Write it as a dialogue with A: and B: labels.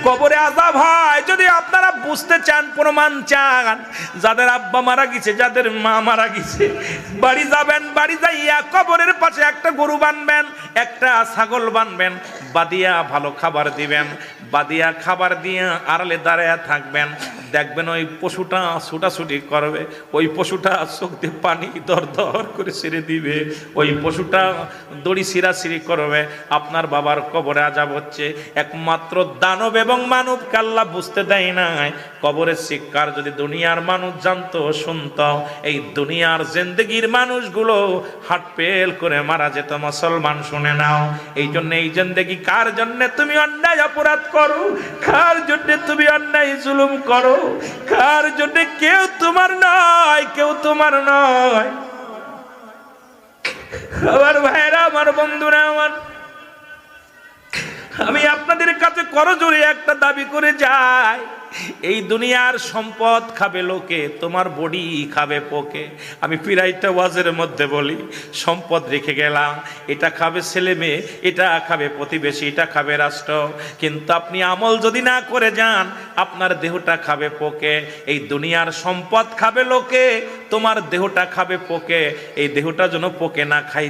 A: কবরে আযাব হয়। যদি আপনারা বুঝতে চান, প্রমাণ চান, যাদের আব্বা মারা গেছে, যাদের মা মারা গেছে, বাড়ি যাবেন, বাড়ি যাইয়া কবরের পাশে একটা গরু বানবেন, একটা ছাগল বানবেন, বাদিয়া ভালো খাবার দিবেন, বাদিয়া খাবার দিয়ে আড়ালে দাঁড়ায় থাকবেন। দেখবেন ওই পশুটা ছুটাছুটি করবে, ওই পশুটা চোখ দিয়ে পানি দর দর করে ছেড়ে দিবে, ওই পশুটা দড়ি ছিঁড়াছিঁড়ি করবে। আপনার বাবার কবরে আযাব হচ্ছে। একমাত্র দানব এবং মানব কাল্লা বুঝতে দেয় নাই। কবরের শিক্ষার যদি দুনিয়ার মানুষ জানতো, শুনতো, এই দুনিয়ার জিন্দেগির মানুষগুলো হাট পেল করে মারা যেত। মুসলমান শুনে নাও, এই জন্য এই জিন্দেগি কার জন্য তুমি অন্যায় অপরাধ করো, কার জন্য তুমি অন্যায় জুলুম করো, কার জন্য কেউ তোমার নয়, কেউ তোমার নয়। আমার ভাইরা, আমার বন্ধুরা, আমি আপনাদের কাছে করজোড়ে একটা দাবি করে যাই, এই দুনিয়ার সম্পদ খাবে লোকে, তোমার বডি খাবে পোকে। আমি পিরাইটা ওয়াজের মধ্যে বলি, সম্পদ রেখে গেলাম, এটা খাবে ছেলে মেয়ে, এটা খাবে প্রতিবেশী, এটা খাবে রাষ্ট্র, কিন্তু আপনি আমল যদি না করে যান, আপনার দেহটা খাবে পোকে। এই দুনিয়ার সম্পদ খাবে লোকে, তোমার দেহটা খাবে পোকে। এই দেহটা যেন পোকে না খাই।